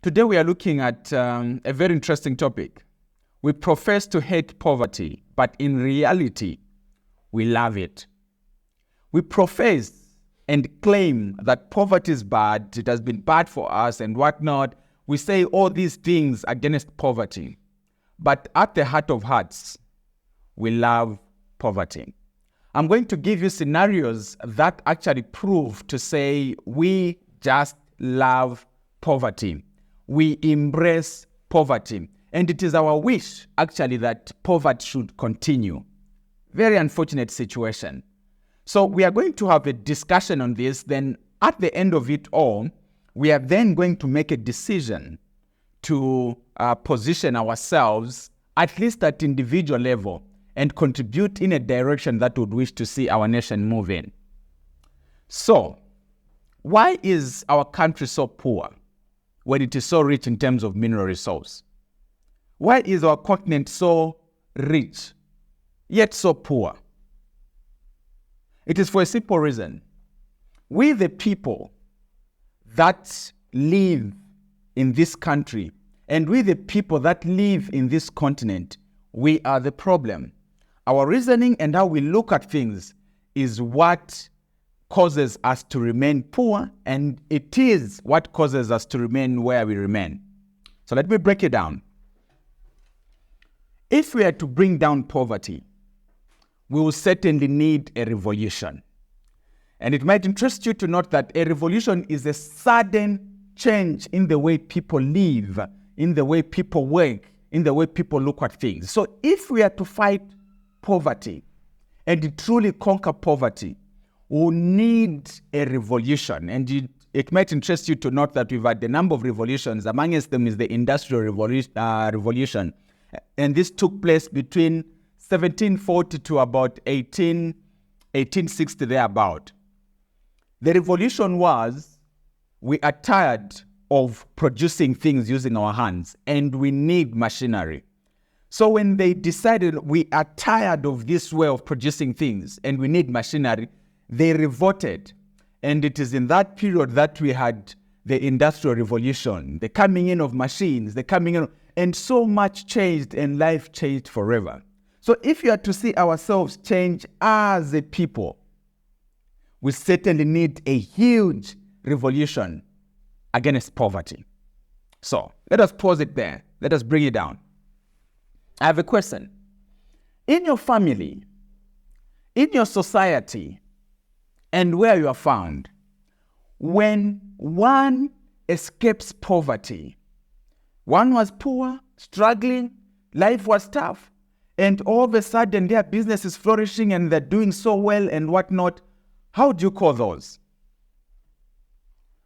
Today we are looking at a very interesting topic. We profess to hate poverty, but in reality, we love it. We profess and claim that poverty is bad, it has been bad for us and whatnot. We say all these things against poverty. But at the heart of hearts, we love poverty. I'm going to give you scenarios that actually prove to say we just love poverty. We embrace poverty. And it is our wish, actually, that poverty should continue. Very unfortunate situation. So we are going to have a discussion on this. Then at the end of it all, we are then going to make a decision to position ourselves, at least at individual level, and contribute in a direction that would wish to see our nation move in. So, why is our country so poor when it is so rich in terms of mineral resource? Why is our continent so rich, yet so poor? It is for a simple reason. We, the people that live in this country, and we, the people that live in this continent, we are the problem. Our reasoning and how we look at things is what causes us to remain poor, and it is what causes us to remain where we remain. So let me break it down. If we are to bring down poverty, we will certainly need a revolution. And it might interest you to note that a revolution is a sudden change in the way people live, in the way people work, in the way people look at things. So if we are to fight poverty and truly conquer poverty, we need a revolution. And it might interest you to note that we've had a number of revolutions. Amongst them is the Industrial Revolution. And this took place between 1740 to about 1860 thereabout. The revolution was, we are tired of producing things using our hands and we need machinery. So when they decided we are tired of this way of producing things and we need machinery, they revolted. And it is in that period that we had the Industrial Revolution, the coming in of machines, the coming in, and so much changed and life changed forever. So if you are to see ourselves change as a people, we certainly need a huge revolution against poverty. So let us pause it there. Let us bring it down. I have a question. In your family, in your society, and where you are found, when one escapes poverty, one was poor, struggling, life was tough, and all of a sudden their business is flourishing and they're doing so well and whatnot, how do you call those?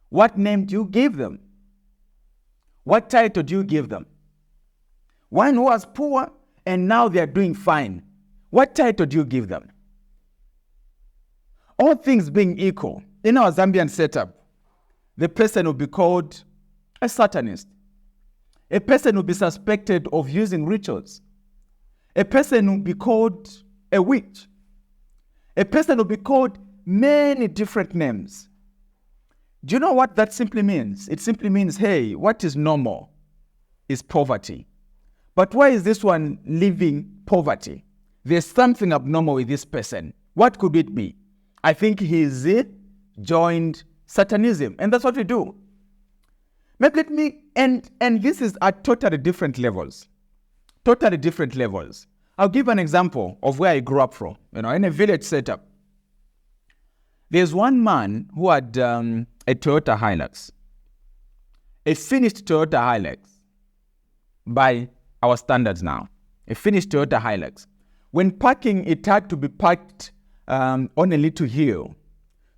What name do you give them? What title do you give them? One was poor and now they're doing fine. What title do you give them? All things being equal, in our Zambian setup, the person will be called a Satanist. A person will be suspected of using rituals. A person will be called a witch. A person will be called many different names. Do you know what that simply means? It simply means, hey, what is normal is poverty. But why is this one living poverty? There's something abnormal with this person. What could it be? I think he's joined Satanism, and that's what we do. Maybe and this is at totally different levels. Totally different levels. I'll give an example of where I grew up from, in a village setup. There's one man who had a Toyota Hilux, a finished Toyota Hilux by our standards now, a finished Toyota Hilux. When parking, it had to be parked on a little hill,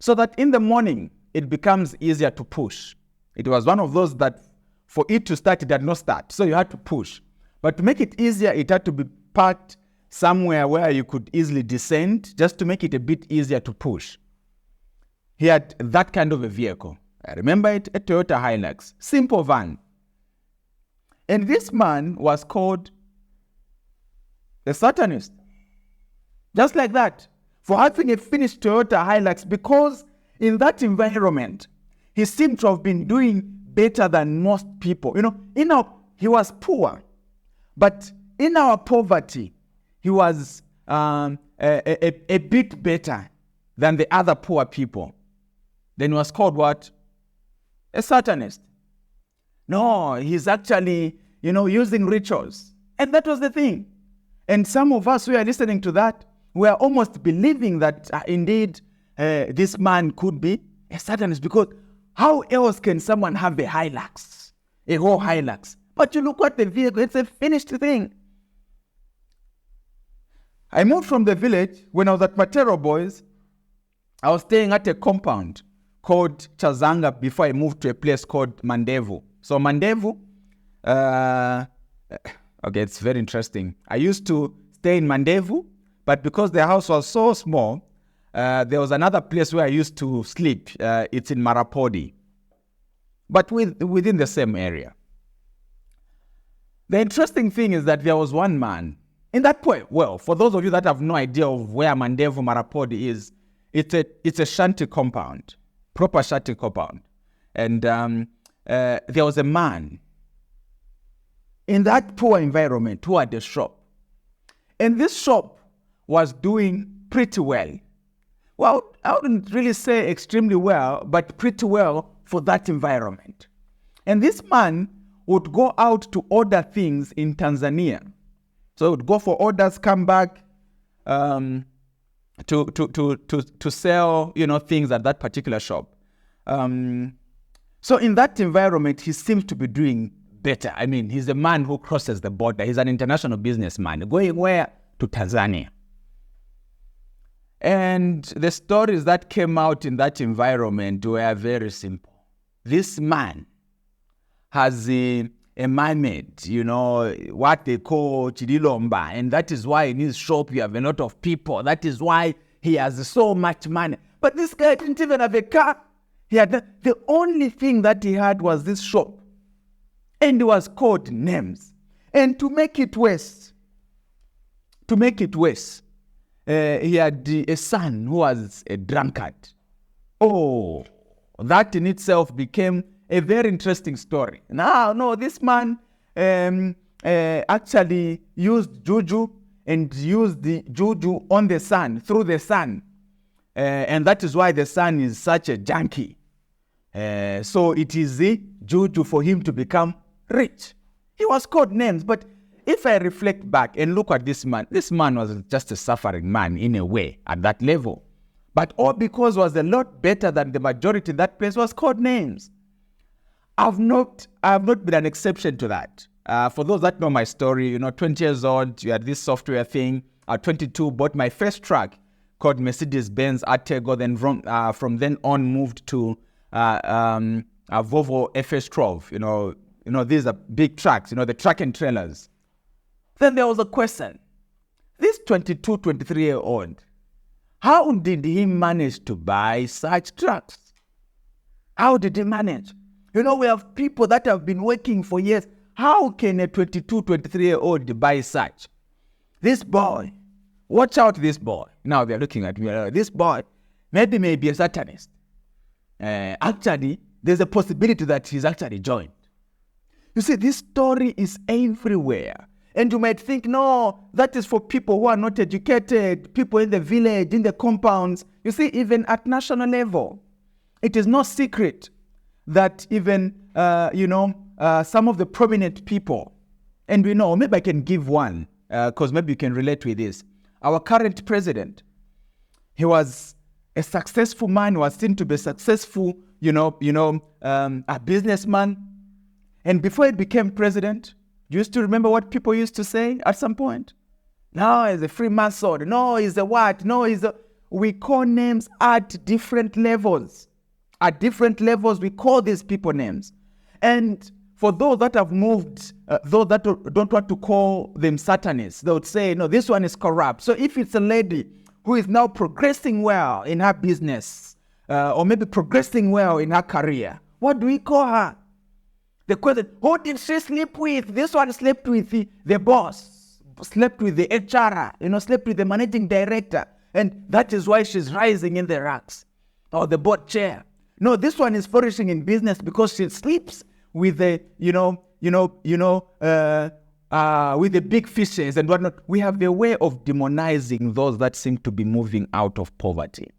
so that in the morning, it becomes easier to push. It was one of those that for it to start, it had no start, so you had to push. But to make it easier, it had to be parked somewhere where you could easily descend, just to make it a bit easier to push. He had that kind of a vehicle. I remember it, a Toyota Hilux, simple van. And this man was called the Satanist. Just like that. For having a finished Toyota Hilux, because in that environment, he seemed to have been doing better than most people. He was poor, but in our poverty, he was a bit better than the other poor people. Then he was called what? A Satanist. No, he's actually, using rituals. And that was the thing. And some of us who are listening to that, we are almost believing that indeed this man could be a Satanist, because how else can someone have a Hilux, a whole Hilux? But you look at the vehicle, it's a finished thing. I moved from the village. When I was at Matero Boys, I was staying at a compound called Chazanga before I moved to a place called Mandevu. So Mandevu, okay, it's very interesting. I used to stay in Mandevu, but because the house was so small, there was another place where I used to sleep. It's in Marapodi, but within the same area. The interesting thing is that there was one man in that point. Well, for those of you that have no idea of where Mandevu Marapodi is, it's a shanty compound, proper shanty compound. And there was a man in that poor environment who had a shop. And this shop was doing pretty well. Well, I wouldn't really say extremely well, but pretty well for that environment. And this man would go out to order things in Tanzania. So he would go for orders, come back to sell, things at that particular shop. So in that environment, he seems to be doing better. I mean, he's a man who crosses the border. He's an international businessman. Going where? To Tanzania. And the stories that came out in that environment were very simple. This man has a mermaid, what they call Chidilomba. And that is why in his shop you have a lot of people. That is why he has so much money. But this guy didn't even have a car. The only thing that he had was this shop. And he was called names. And to make it worse, he had a son who was a drunkard. Oh, that in itself became a very interesting story. Now, no, this man actually used juju and used the juju on the son, through the son. And that is why the son is such a junkie. So it is the juju for him to become rich. He was called names, but if I reflect back and look at this man was just a suffering man in a way at that level. But all because he was a lot better than the majority in that place, was called names. I have not been an exception to that. For those that know my story, 20 years old, you had this software thing. At 22, bought my first truck called Mercedes-Benz Artego. Then from then on, moved to a Volvo FS12. These are big trucks, the truck and trailers. Then there was a question. This 22, 23-year-old, how did he manage to buy such trucks? How did he manage? We have people that have been working for years. How can a 22, 23-year-old buy such? This boy, watch out this boy. Now they're looking at me. This boy maybe may be a Satanist. Actually, there's a possibility that he's actually joined. You see, this story is everywhere. And you might think, no, that is for people who are not educated, people in the village, in the compounds. You see, even at national level, it is no secret that even, some of the prominent people, and we know, maybe I can give one, because maybe you can relate with this. Our current president, he was a successful man, was seen to be successful, a businessman. And before he became president, you used to remember what people used to say at some point? No, he's a Freemason. No, he's a what? No, we call names at different levels. At different levels, we call these people names. And for those that have moved, those that don't want to call them Satanists, they would say, no, this one is corrupt. So if it's a lady who is now progressing well in her business, or maybe progressing well in her career, what do we call her? The question, who did she sleep with? This one slept with the boss, slept with the HR, slept with the managing director. And that is why she's rising in the ranks, or the board chair. No, this one is flourishing in business because she sleeps with the, with the big fishes and whatnot. We have a way of demonizing those that seem to be moving out of poverty.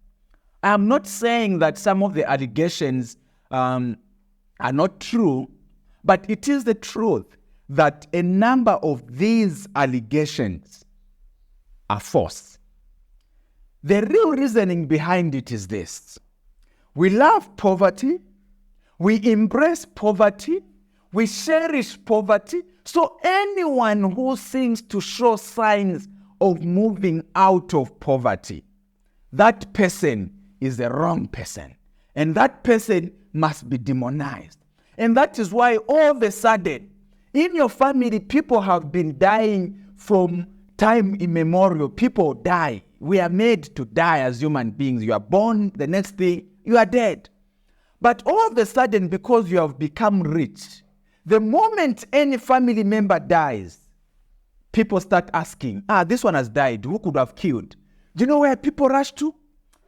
I'm not saying that some of the allegations are not true, but it is the truth that a number of these allegations are false. The real reasoning behind it is this. We love poverty, we embrace poverty, we cherish poverty. So anyone who seems to show signs of moving out of poverty, that person is the wrong person. And that person must be demonized. And that is why all of a sudden, in your family, people have been dying from time immemorial. People die. We are made to die as human beings. You are born, the next day, you are dead. But all of a sudden, because you have become rich, the moment any family member dies, people start asking, this one has died. Who could have killed? Do you know where people rush to?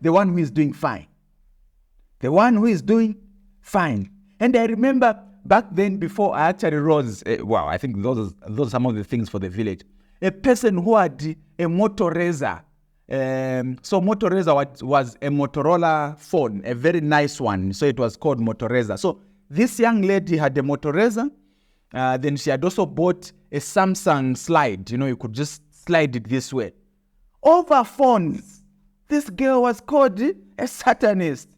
The one who is doing fine. The one who is doing fine. And I remember back then, before I actually rose, I think those are some of the things for the village. A person who had a Motoreza. So Motoreza was a Motorola phone, a very nice one. So it was called Motoreza. So this young lady had a Motoreza. Then she had also bought a Samsung slide. You could just slide it this way. Over phones, this girl was called a Satanist.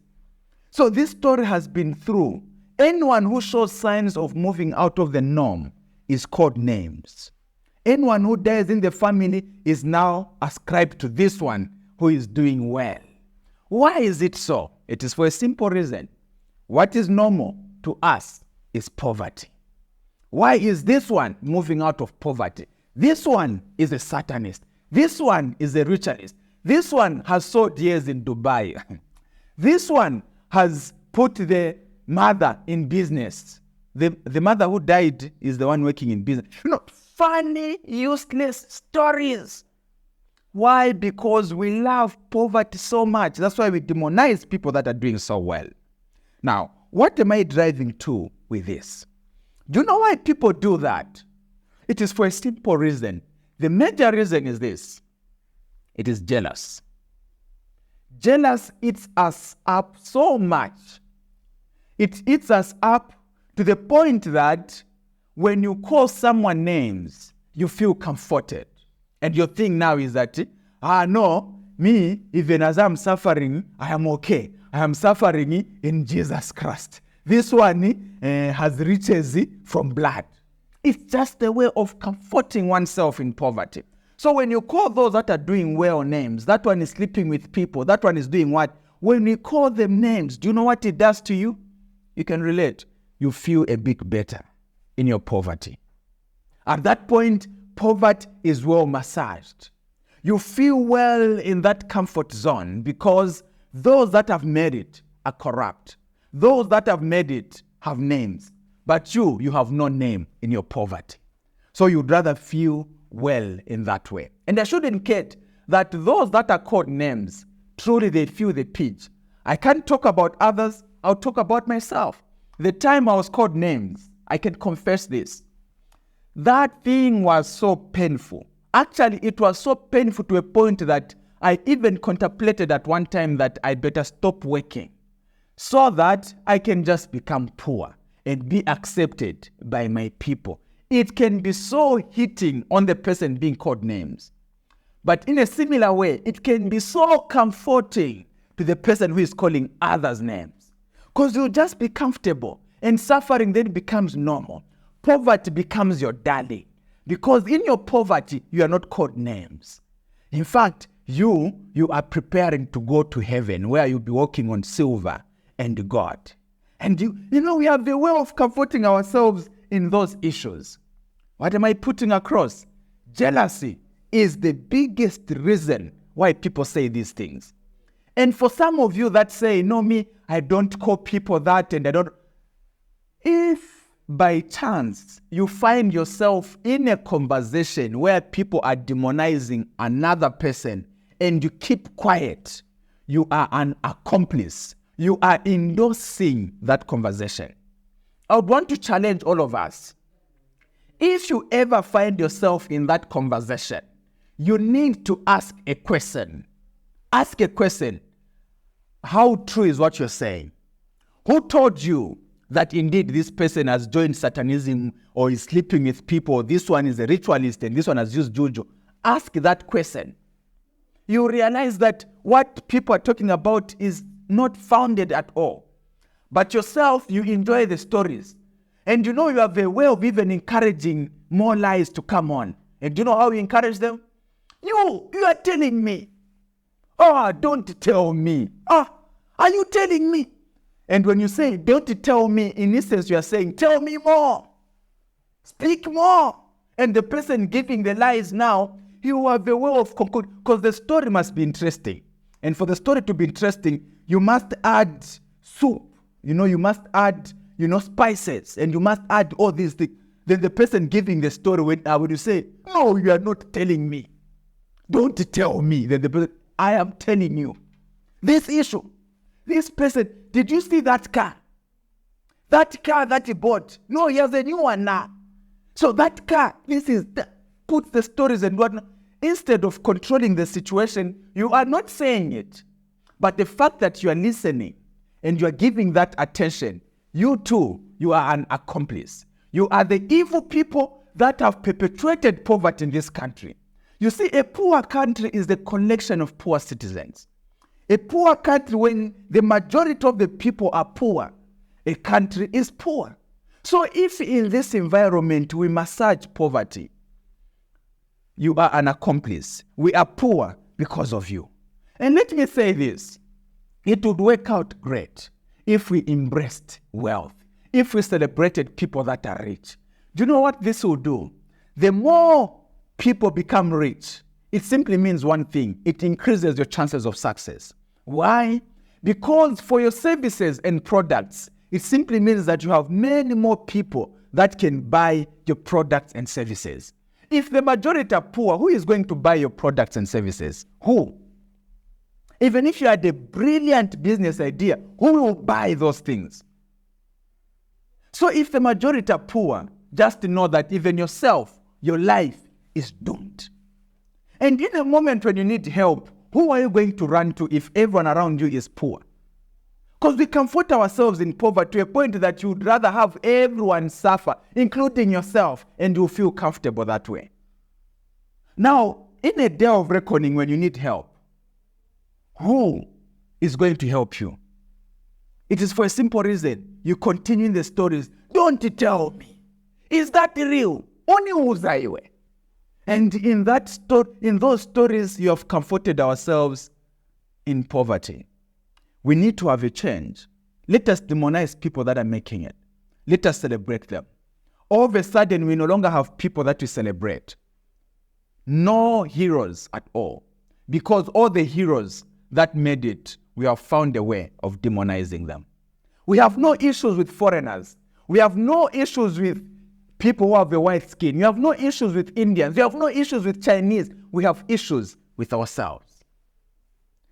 So this story has been through. Anyone who shows signs of moving out of the norm is called names. Anyone who dies in the family is now ascribed to this one who is doing well. Why is it so? It is for a simple reason. What is normal to us is poverty. Why is this one moving out of poverty? This one is a Satanist. This one is a ritualist. This one has sold years in Dubai. This one has put the mother in business. The mother who died is the one working in business. Funny, useless stories. Why? Because we love poverty so much. That's why we demonize people that are doing so well. Now, what am I driving to with this? Do you know why people do that? It is for a simple reason. The major reason is this. It is jealous. Jealous eats us up so much. It eats us up to the point that when you call someone names, you feel comforted. And your thing now is that, no, me, even as I'm suffering, I am okay. I am suffering in Jesus Christ. This one has riches from blood. It's just a way of comforting oneself in poverty. So when you call those that are doing well names, that one is sleeping with people, that one is doing what? When you call them names, do you know what it does to you? You can relate. You feel a bit better in your poverty. At that point, poverty is well massaged. You feel well in that comfort zone because those that have made it are corrupt. Those that have made it have names. But you have no name in your poverty. So you'd rather feel well in that way. And I should indicate that those that are called names, truly they feel the pinch. I can't talk about others. I'll talk about myself. The time I was called names, I can confess this. That thing was so painful. Actually, it was so painful to a point that I even contemplated at one time that I better stop working so that I can just become poor and be accepted by my people. It can be so hitting on the person being called names. But in a similar way, it can be so comforting to the person who is calling others names. Because you'll just be comfortable and suffering then becomes normal. Poverty becomes your darling. Because in your poverty, you are not called names. In fact, you are preparing to go to heaven where you'll be walking on silver and gold. And we have the way of comforting ourselves in those issues. What am I putting across? Jealousy is the biggest reason why people say these things. And for some of you that say, no, me, I don't call people that and I don't. If by chance you find yourself in a conversation where people are demonizing another person and you keep quiet, you are an accomplice you are endorsing that conversation. I would want to challenge all of us. If you ever find yourself in that conversation, you need to ask a question. Ask a question. How true is what you're saying? Who told you that indeed this person has joined Satanism or is sleeping with people? This one is a ritualist and this one has used juju. Ask that question. You realize that what people are talking about is not founded at all. But yourself, you enjoy the stories. And you have a way of even encouraging more lies to come on. And do you know how you encourage them? You are telling me. Oh, don't tell me. Are you telling me? And when you say, don't tell me, in essence, you are saying, tell me more. Speak more. And the person giving the lies now, you have a way of concluding, because the story must be interesting. And for the story to be interesting, you must add soup. You must add, spices. And you must add all these things. Then the person giving the story, when you say, no, you are not telling me. Don't tell me. Then the person, I am telling you. This issue. This person, did you see that car? That car that he bought. No, he has a new one now. So that car, put the stories and whatnot. Instead of controlling the situation, you are not saying it. But the fact that you are listening and you are giving that attention, you too, you are an accomplice. You are the evil people that have perpetuated poverty in this country. You see, a poor country is the collection of poor citizens. A poor country, when the majority of the people are poor, a country is poor. So if in this environment we massage poverty, you are an accomplice. We are poor because of you. And let me say this. It would work out great if we embraced wealth, if we celebrated people that are rich. Do you know what this will do? The more people become rich, it simply means one thing. It increases your chances of success. Why? Because for your services and products, it simply means that you have many more people that can buy your products and services. If the majority are poor, who is going to buy your products and services? Who? Even if you had a brilliant business idea, who will buy those things? So if the majority are poor, just know that even yourself, your life is doomed. And in a moment when you need help, who are you going to run to if everyone around you is poor? Because we comfort ourselves in poverty to a point that you would rather have everyone suffer, including yourself, and you feel comfortable that way. Now, in a day of reckoning when you need help, who is going to help you? It is for a simple reason. You continue in the stories. Don't tell me. Is that real? Only who's I way. And in those stories, you have comforted ourselves in poverty. We need to have a change. Let us demonize people that are making it. Let us celebrate them. All of a sudden, we no longer have people that we celebrate. No heroes at all. Because all the heroes that made it, we have found a way of demonizing them. We have no issues with foreigners. We have no issues with people who have a white skin. We have no issues with Indians. We have no issues with Chinese. We have issues with ourselves.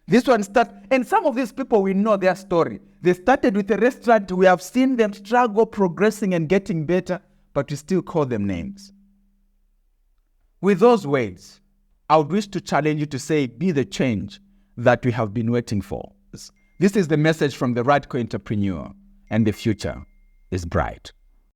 This one and some of these people, we know their story. They started with a restaurant. We have seen them struggle, progressing and getting better, but we still call them names. With those words, I would wish to challenge you to say, be the change that we have been waiting for. This is the message from the radical entrepreneur, and the future is bright.